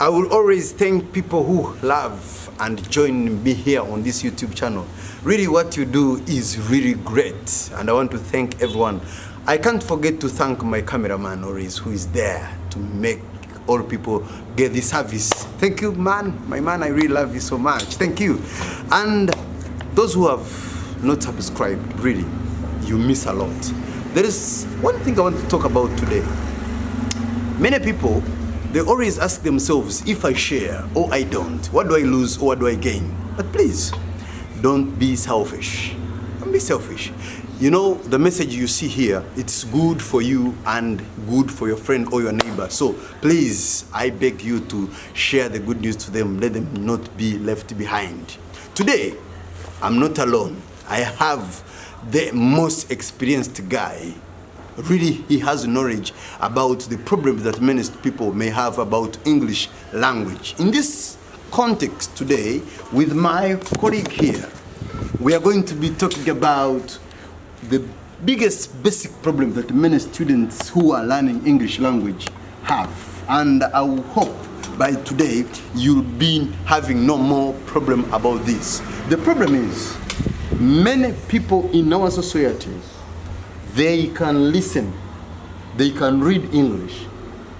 I will always thank people who love and join me here on this YouTube channel. Really, what you do is really great, and I want to thank everyone. I can't forget to thank my cameraman, Oris, who is there to make all people get this service. Thank you, man. My man, I really love you so much. Thank you. And those who have not subscribed, really, you miss a lot. There is one thing I want to talk about today. Many people, they always ask themselves, if I share or I don't, what do I lose or what do I gain? But please, don't be selfish. Don't be selfish. You know, the message you see here, it's good for you and good for your friend or your neighbor. So please, I beg you to share the good news to them. Let them not be left behind. Today, I'm not alone. I have the most experienced guy. Really, he has knowledge about the problems that many people may have about English language. In this context today, with my colleague here, we are going to be talking about the biggest basic problem that many students who are learning English language have. And I will hope by today you'll be having no more problem about this. The problem is, many people in our society, they can listen, they can read English,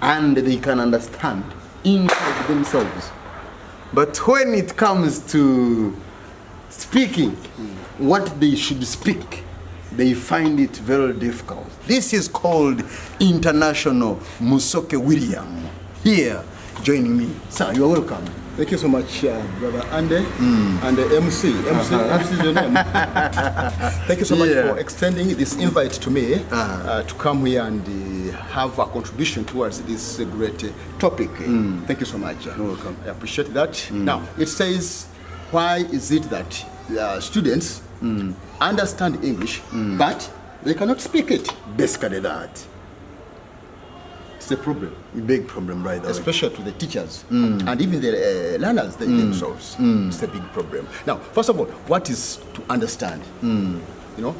and they can understand inside themselves. But when it comes to speaking what they should speak, they find it very difficult. This is called International Musoke William. Here, joining me. Sir, you are welcome. Thank you so much, Brother Ande, and the MC is your name. Thank you so much for extending this invite to me to come here and have a contribution towards this great topic. Thank you so much. You're welcome. I appreciate that. Now, it says, why is it that students understand English, but they cannot speak it? Basically that. It's a problem. A big problem, right? Especially to the teachers and even the learners themselves. It's a big problem. Now, first of all, what is to understand? You know,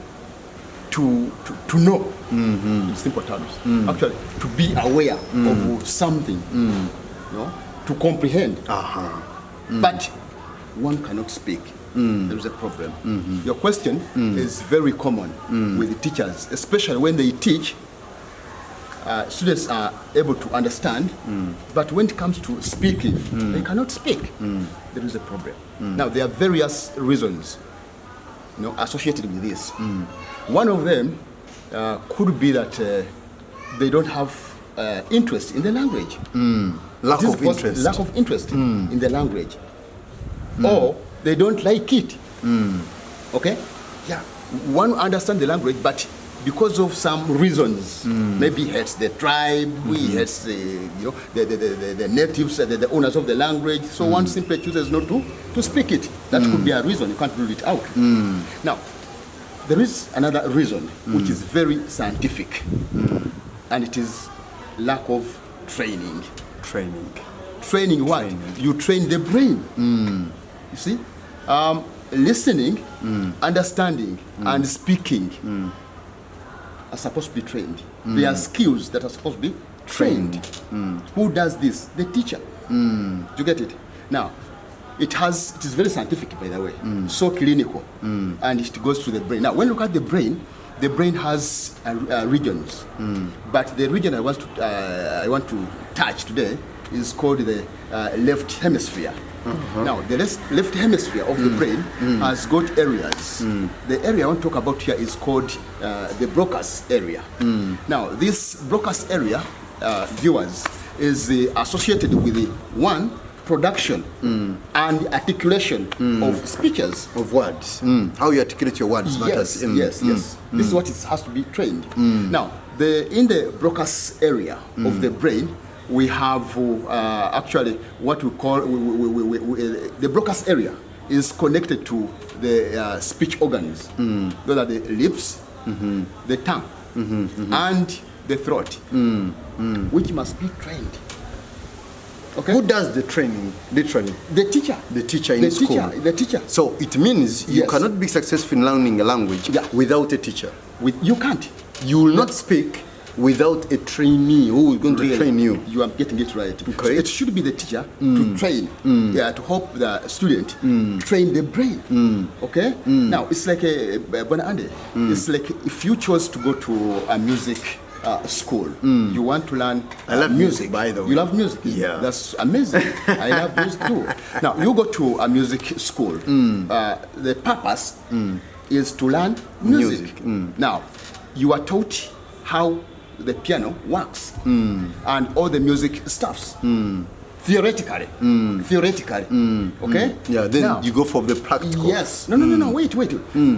to know in simple terms. Actually, to be aware of something. You know, to comprehend. But one cannot speak. There is a problem. Your question is very common with the teachers, especially when they teach. Students are able to understand, but when it comes to speaking, they cannot speak. There is a problem. Now, there are various reasons, you know, associated with this. One of them could be that they don't have interest in the language. Lack of interest in the language. Or they don't like it. Okay? Yeah. One understands the language, but because of some reasons, maybe he hates the tribe, he hates the natives, the owners of the language, so one simply chooses not to speak it. That could be a reason, you can't rule it out. Now, there is another reason, which is very scientific, and it is lack of training. Training what? You train the brain. You see? Listening, understanding, and speaking are supposed to be trained. They are skills that are supposed to be trained. Who does this? The teacher. Do you get it? Now, it is very scientific, by the way, so clinical, and it goes to the brain. Now, when you look at the brain has regions, but the region I want to touch today is called the left hemisphere. Now, the left hemisphere of the brain has got areas. The area I want to talk about here is called the Broca's area. Now, this Broca's area, viewers, is associated with the production and articulation of speeches. Of words. How you articulate your words matters. Yes. This is what it has to be trained. Now, in the Broca's area of the brain, we have actually what we call the Broca's area is connected to the speech organs. Those are the lips, the tongue, and the throat, which must be trained. Okay. Who does the training, literally? The teacher. The teacher in school. The teacher. So it means you cannot be successful in learning a language without a teacher. You can't. You will not speak without a trainee who is going to train you. You are getting it right. Okay. So it should be the teacher to train, to help the student train the brain. Okay. Now it's like a Andy. It's like if you chose to go to a music school, you want to learn I love music, by the way. You love music? Yeah. That's amazing. I love music too. Now, you go to a music school. The purpose is to learn music. Now, you are taught how the piano works and all the music stuffs. Theoretically. Okay? Yeah, then Now, you go for the practical. yes. No. Wait.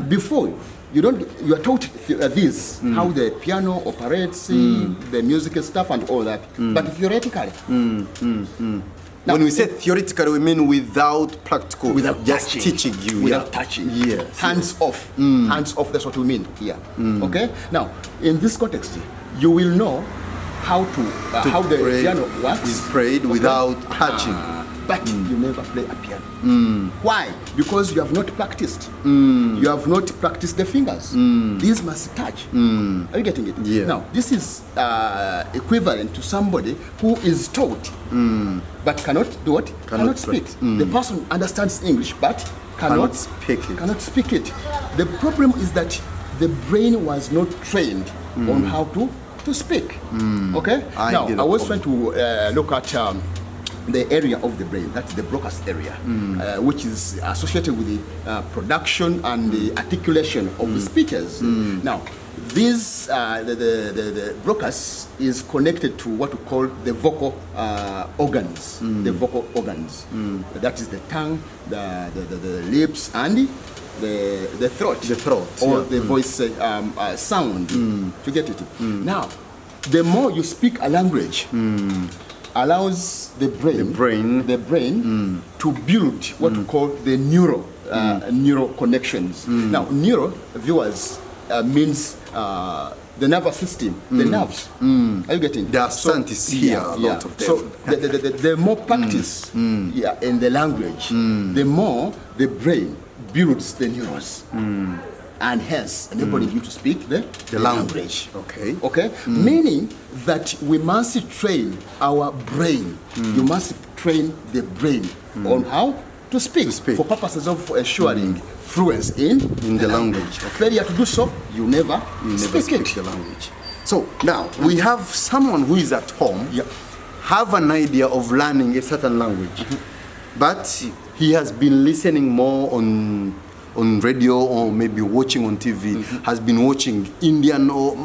Before, you are taught this, how the piano operates, the music stuff and all that. But theoretically. Now, When we say theoretical, we mean without practical, without just touching. teaching you. Without yeah. touching. Yes. Hands off. Hands off, that's what we mean here. Okay? Now, in this context, you will know how how the pray piano works. is prayed without touching. But you never play a piano. Why? Because you have not practiced. You have not practiced the fingers. These must touch. Are you getting it? Yeah. Now, this is equivalent to somebody who is taught but cannot do what? Cannot speak. The person understands English but cannot speak it. Cannot speak it. The problem is that the brain was not trained on how to speak. Okay? Now, I was trying to look at the area of the brain, that's the Broca's area, which is associated with the production and the articulation of the speakers. Now, this the Broca's is connected to what we call the vocal organs. The vocal organs. That is the tongue, the lips, and the throat. The throat, or yeah. the voice sound. To get it. Now, the more you speak a language, allows the brain to build what we call the neural connections. Now, neuro, viewers, means the nervous system, the nerves. Are you getting? There are scientists here, a lot of them. So the more practice in the language, the more the brain builds the neurons. And hence enabling you to speak the language. Okay. Meaning that we must train our brain. You must train the brain on how to speak, for purposes of assuring fluency in the language. Failure to do so, you never speak the language. So now we have someone who is at home, have an idea of learning a certain language, but he has been listening more on radio or maybe watching on TV, has been watching Indian or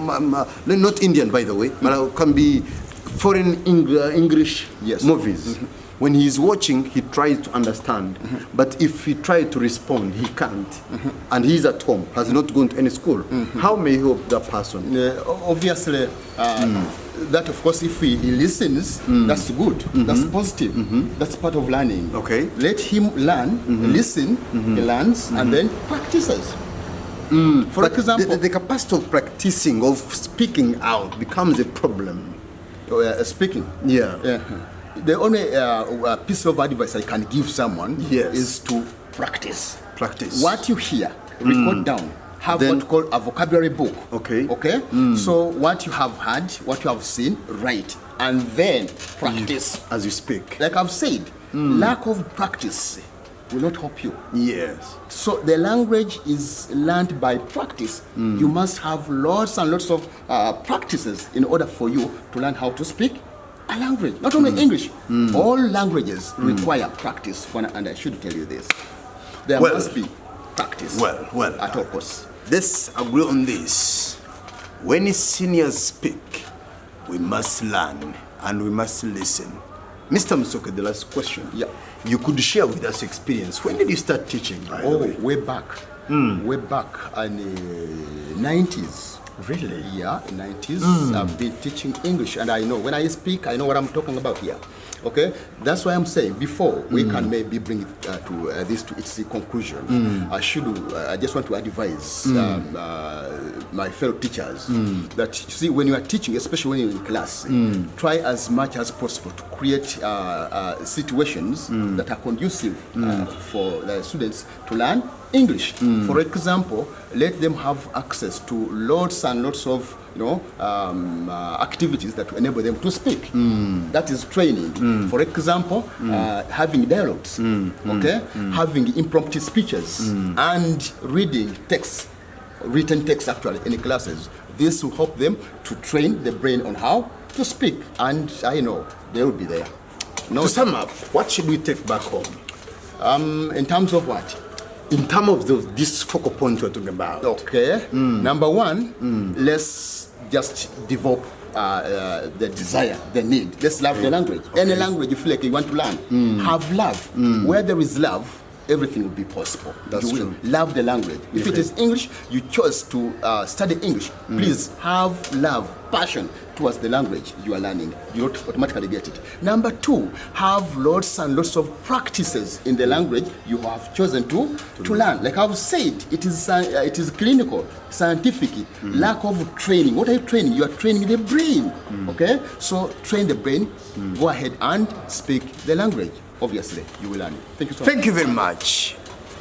not Indian, by the way, but it can be foreign English movies. When he's watching, he tries to understand, but if he tries to respond, he can't. And he's at home, has not gone to any school. How may he help that person? Obviously, that of course, if he listens, that's good. That's positive. That's part of learning. Okay. Let him learn, listen, he learns, and then practices. For example, the capacity of practicing, of speaking out, becomes a problem. Speaking. Yeah. The only piece of advice I can give someone Yes. is to practice. Practice. What you hear, record down. Have what you call a vocabulary book. Okay. Okay? So what you have heard, what you have seen, write. And then practice. As you speak. Like I've said, lack of practice will not help you. Yes. So the language is learned by practice. You must have lots and lots of practices in order for you to learn how to speak a language. Not only English. All languages require practice. And I should tell you this. There must be practice. Well. At all costs. Let's agree on this. When seniors speak, we must learn and we must listen. Mr. Musoke, the last question. Yeah. You could share with us experience. When did you start teaching? Way back. Way back in the 90s. Really? Yeah, 90s. I've been teaching English, and I know when I speak, I know what I'm talking about here. Okay, that's why I'm saying before we can maybe bring it to this to its conclusion. I just want to advise my fellow teachers that you see when you are teaching, especially when you're in class, try as much as possible to create situations that are conducive for the students to learn English. For example, let them have access to lots and lots of activities that enable them to speak. That is training. For example, having dialogues, okay, having impromptu speeches, and reading texts, written text actually in classes. This will help them to train the brain on how to speak, and I know they will be there. To sum up, what should we take back home? In terms of what? In terms of this focal point we're talking about. Okay. Number one, let's just develop the desire, the need. Let's love the language. Okay. Any language you feel like you want to learn, have love. Where there is love, everything will be possible. That's you will true. love the language. If it is English, you chose to study English, please have love, passion towards the language you are learning. You don't automatically get it. Number two, have lots and lots of practices in the language you have chosen to learn. Like I've said, it is clinical, scientific, lack of training. What are you training? You are training the brain. Okay? So train the brain, go ahead and speak the language. Obviously, you will learn it. Thank you so much. Thank you very much.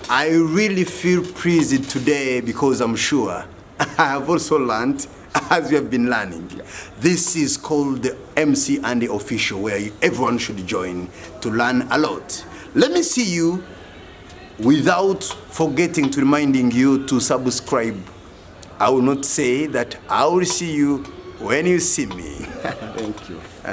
I really feel pleased today because I'm sure I have also learned as we have been learning. This is called the MC Andy Official, where everyone should join to learn a lot. Let me see you without forgetting to reminding you to subscribe. I will not say that I will see you when you see me. Thank you.